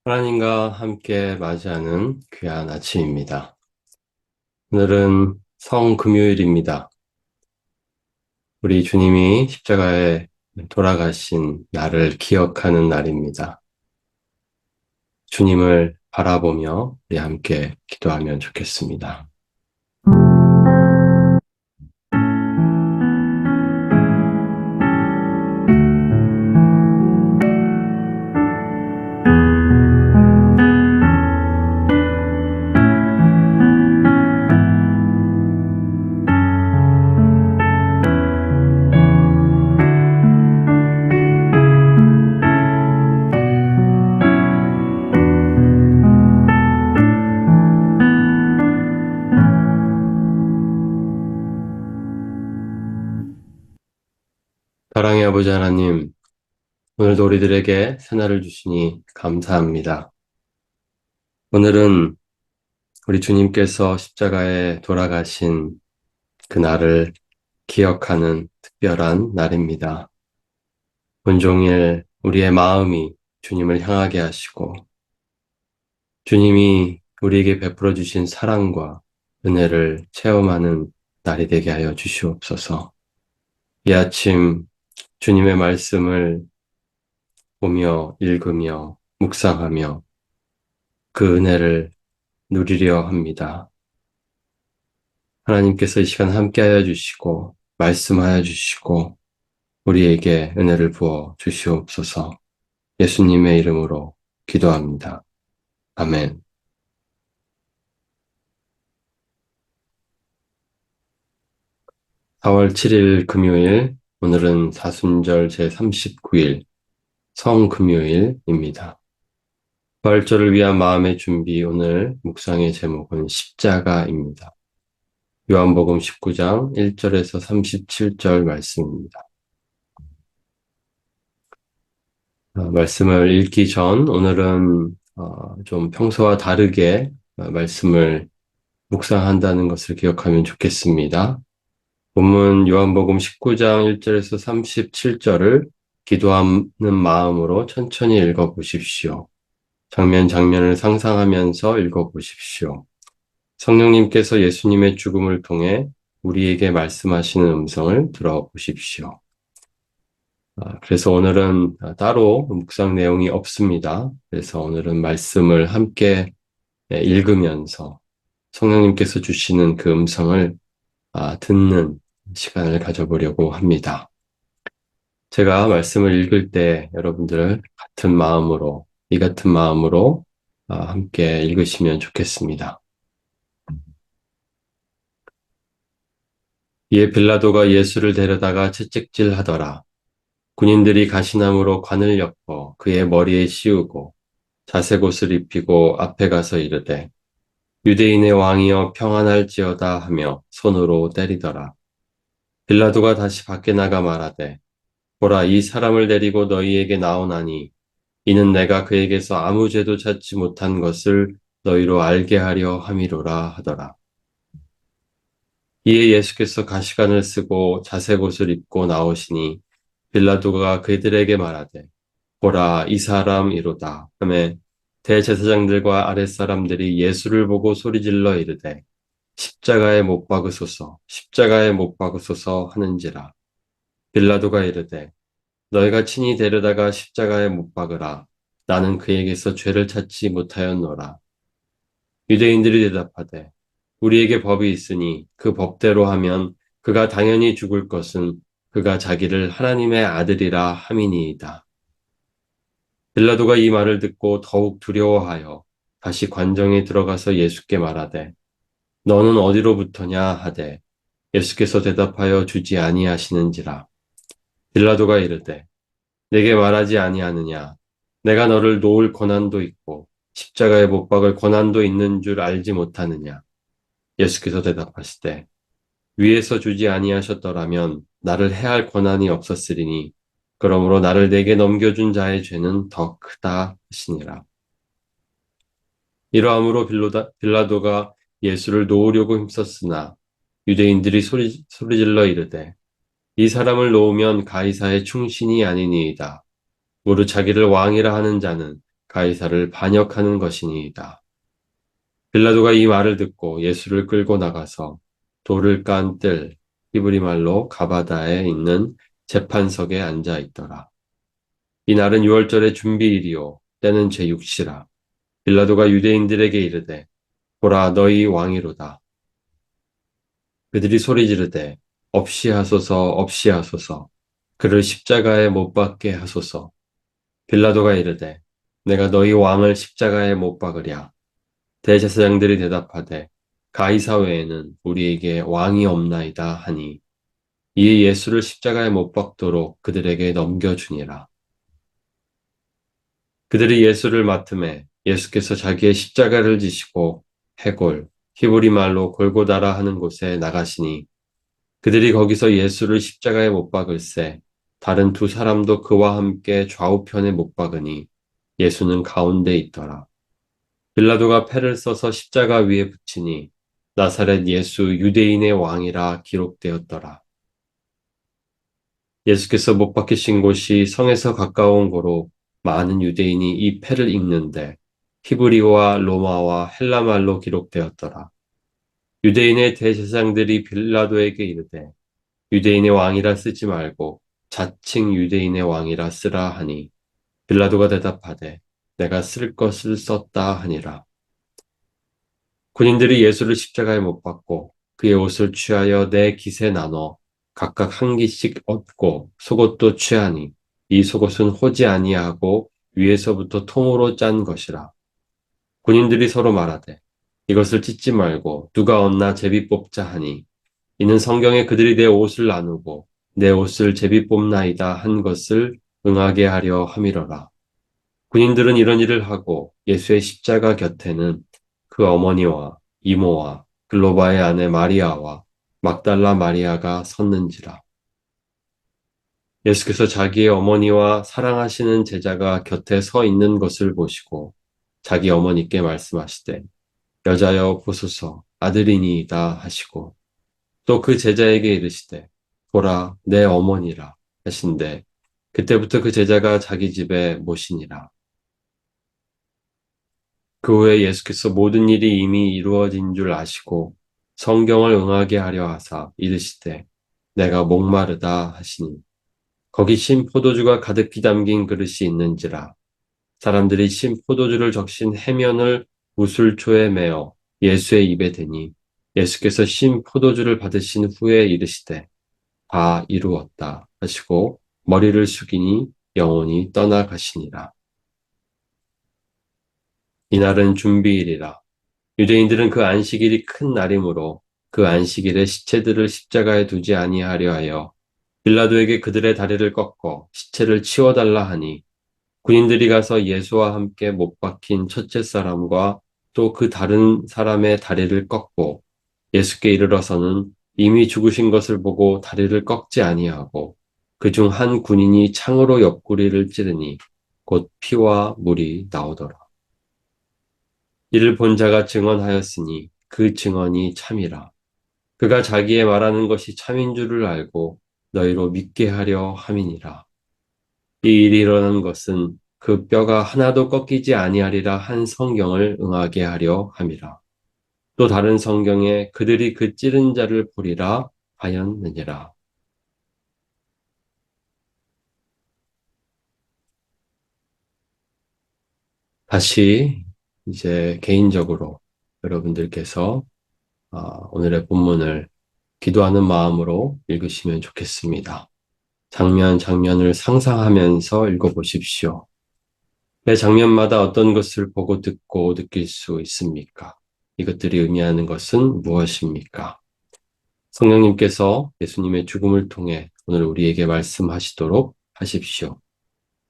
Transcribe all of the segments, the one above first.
하나님과 함께 맞이하는 귀한 아침입니다. 오늘은 성금요일입니다. 우리 주님이 십자가에 돌아가신 날을 기억하는 날입니다. 주님을 바라보며 우리 함께 기도하면 좋겠습니다. 사랑의 아버지 하나님, 오늘도 우리들에게 새날을 주시니 감사합니다. 오늘은 우리 주님께서 십자가에 돌아가신 그 날을 기억하는 특별한 날입니다. 온종일 우리의 마음이 주님을 향하게 하시고 주님이 우리에게 베풀어 주신 사랑과 은혜를 체험하는 날이 되게 하여 주시옵소서. 이 아침 주님의 말씀을 보며 읽으며 묵상하며 그 은혜를 누리려 합니다. 하나님께서 이 시간 함께하여 주시고 말씀하여 주시고 우리에게 은혜를 부어 주시옵소서. 예수님의 이름으로 기도합니다. 아멘. 4월 7일 금요일, 오늘은 사순절 제39일 성금요일입니다. 부활절을 위한 마음의 준비, 오늘 묵상의 제목은 십자가입니다. 요한복음 19장 1절에서 37절 말씀입니다. 말씀을 읽기 전 오늘은 좀 평소와 다르게 말씀을 묵상한다는 것을 기억하면 좋겠습니다. 본문 요한복음 19장 1절에서 37절을 기도하는 마음으로 천천히 읽어보십시오. 장면 장면을 상상하면서 읽어보십시오. 성령님께서 예수님의 죽음을 통해 우리에게 말씀하시는 음성을 들어보십시오. 그래서 오늘은 따로 묵상 내용이 없습니다. 그래서 오늘은 말씀을 함께 읽으면서 성령님께서 주시는 그 음성을 듣는 시간을 가져보려고 합니다. 제가 말씀을 읽을 때 여러분들 이 같은 마음으로 함께 읽으시면 좋겠습니다. 이에 빌라도가 예수를 데려다가 채찍질하더라. 군인들이 가시나무로 관을 엮어 그의 머리에 씌우고 자색 옷을 입히고 앞에 가서 이르되 유대인의 왕이여 평안할지어다 하며 손으로 때리더라. 빌라도가 다시 밖에 나가 말하되 보라 이 사람을 데리고 너희에게 나오나니 이는 내가 그에게서 아무 죄도 찾지 못한 것을 너희로 알게 하려 함이로라 하더라. 이에 예수께서 가시관을 쓰고 자색 옷을 입고 나오시니 빌라도가 그들에게 말하되 보라 이 사람이로다 하매 대제사장들과 아랫사람들이 예수를 보고 소리질러 이르되 십자가에 못 박으소서 십자가에 못 박으소서 하는지라. 빌라도가 이르되 너희가 친히 데려다가 십자가에 못 박으라. 나는 그에게서 죄를 찾지 못하였노라. 유대인들이 대답하되 우리에게 법이 있으니 그 법대로 하면 그가 당연히 죽을 것은 그가 자기를 하나님의 아들이라 함이니이다. 빌라도가 이 말을 듣고 더욱 두려워하여 다시 관정에 들어가서 예수께 말하되 너는 어디로부터냐 하되 예수께서 대답하여 주지 아니하시는지라. 빌라도가 이르되 내게 말하지 아니하느냐 내가 너를 놓을 권한도 있고 십자가에 못 박을 권한도 있는 줄 알지 못하느냐. 예수께서 대답하시되 위에서 주지 아니하셨더라면 나를 해할 권한이 없었으리니 그러므로 나를 내게 넘겨준 자의 죄는 더 크다 하시니라. 이러함으로 빌라도가 예수를 놓으려고 힘썼으나 유대인들이 소리질러 이르되 이 사람을 놓으면 가이사의 충신이 아니니이다. 무릇 자기를 왕이라 하는 자는 가이사를 반역하는 것이니이다. 빌라도가 이 말을 듣고 예수를 끌고 나가서 돌을 깐 뜰, 히브리 말로 가바다에 있는 재판석에 앉아 있더라. 이날은 유월절의 준비일이요 때는 제6시라. 빌라도가 유대인들에게 이르되 보라 너희 왕이로다. 그들이 소리 지르되 없이 하소서 없이 하소서 그를 십자가에 못 박게 하소서. 빌라도가 이르되 내가 너희 왕을 십자가에 못 박으랴. 대제사장들이 대답하되 가이사 외에는 우리에게 왕이 없나이다 하니 이에 예수를 십자가에 못 박도록 그들에게 넘겨주니라. 그들이 예수를 맡음에 예수께서 자기의 십자가를 지시고 해골, 히브리 말로 골고다라 하는 곳에 나가시니 그들이 거기서 예수를 십자가에 못 박을새 다른 두 사람도 그와 함께 좌우편에 못 박으니 예수는 가운데 있더라. 빌라도가 패를 써서 십자가 위에 붙이니 나사렛 예수 유대인의 왕이라 기록되었더라. 예수께서 못 박히신 곳이 성에서 가까운 고로 많은 유대인이 이 패를 읽는데 히브리어와 로마와 헬라말로 기록되었더라. 유대인의 대제사장들이 빌라도에게 이르되 유대인의 왕이라 쓰지 말고 자칭 유대인의 왕이라 쓰라 하니 빌라도가 대답하되 내가 쓸 것을 썼다 하니라. 군인들이 예수를 십자가에 못 박고 그의 옷을 취하여 네 깃에 나눠 각각 한 깃씩 얻고 속옷도 취하니 이 속옷은 호지 아니하고 위에서부터 통으로 짠 것이라. 군인들이 서로 말하되 이것을 찢지 말고 누가 얻나 제비 뽑자 하니 이는 성경에 그들이 내 옷을 나누고 내 옷을 제비 뽑나이다 한 것을 응하게 하려 함이러라. 군인들은 이런 일을 하고 예수의 십자가 곁에는 그 어머니와 이모와 글로바의 아내 마리아와 막달라 마리아가 섰는지라. 예수께서 자기의 어머니와 사랑하시는 제자가 곁에 서 있는 것을 보시고 자기 어머니께 말씀하시되 여자여 보소서 아들이니이다 하시고 또 그 제자에게 이르시되 보라 내 어머니라 하신대 그때부터 그 제자가 자기 집에 모시니라. 그 후에 예수께서 모든 일이 이미 이루어진 줄 아시고 성경을 응하게 하려 하사 이르시되 내가 목마르다 하시니 거기 신 포도주가 가득히 담긴 그릇이 있는지라 사람들이 신 포도주를 적신 해면을 무술초에 매어 예수의 입에 대니 예수께서 신 포도주를 받으신 후에 이르시되 다 이루었다 하시고 머리를 숙이니 영혼이 떠나가시니라. 이날은 준비일이라. 유대인들은 그 안식일이 큰 날이므로 그 안식일에 시체들을 십자가에 두지 아니하려 하여 빌라도에게 그들의 다리를 꺾어 시체를 치워달라 하니 군인들이 가서 예수와 함께 못 박힌 첫째 사람과 또 그 다른 사람의 다리를 꺾고 예수께 이르러서는 이미 죽으신 것을 보고 다리를 꺾지 아니하고 그중 한 군인이 창으로 옆구리를 찌르니 곧 피와 물이 나오더라. 이를 본 자가 증언하였으니 그 증언이 참이라. 그가 자기의 말하는 것이 참인 줄을 알고 너희로 믿게 하려 함이니라. 이 일이 일어난 것은 그 뼈가 하나도 꺾이지 아니하리라 한 성경을 응하게 하려 함이라. 또 다른 성경에 그들이 그 찌른 자를 보리라 하였느니라. 다시 이제 개인적으로 여러분들께서 오늘의 본문을 기도하는 마음으로 읽으시면 좋겠습니다. 장면 장면을 상상하면서 읽어보십시오. 매 장면마다 어떤 것을 보고 듣고 느낄 수 있습니까? 이것들이 의미하는 것은 무엇입니까? 성령님께서 예수님의 죽음을 통해 오늘 우리에게 말씀하시도록 하십시오.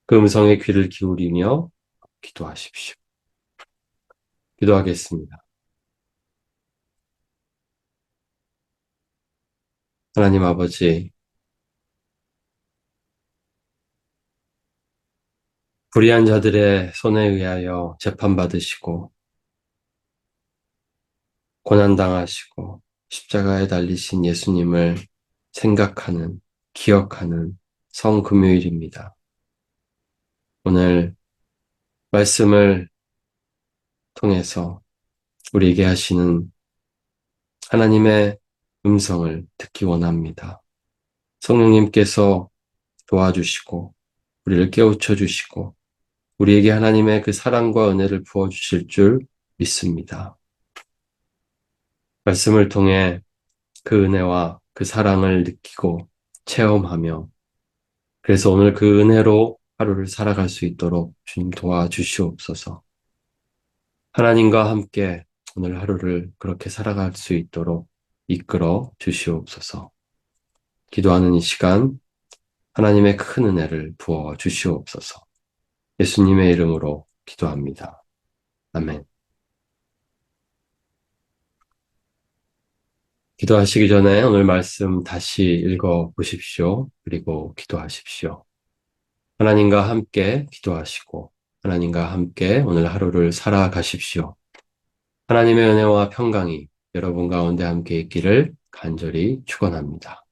그 음성에 귀를 기울이며 기도하십시오. 기도하겠습니다. 하나님 아버지, 불의한 자들의 손에 의하여 재판받으시고 고난당하시고 십자가에 달리신 예수님을 생각하는, 기억하는 성금요일입니다. 오늘 말씀을 통해서 우리에게 하시는 하나님의 음성을 듣기 원합니다. 성령님께서 도와주시고 우리를 깨우쳐 주시고 우리에게 하나님의 그 사랑과 은혜를 부어주실 줄 믿습니다. 말씀을 통해 그 은혜와 그 사랑을 느끼고 체험하며 그래서 오늘 그 은혜로 하루를 살아갈 수 있도록 주님 도와주시옵소서. 하나님과 함께 오늘 하루를 그렇게 살아갈 수 있도록 이끌어 주시옵소서. 기도하는 이 시간 하나님의 큰 은혜를 부어 주시옵소서. 예수님의 이름으로 기도합니다. 아멘. 기도하시기 전에 오늘 말씀 다시 읽어 보십시오. 그리고 기도하십시오. 하나님과 함께 기도하시고 하나님과 함께 오늘 하루를 살아가십시오. 하나님의 은혜와 평강이 여러분 가운데 함께 있기를 간절히 축원합니다.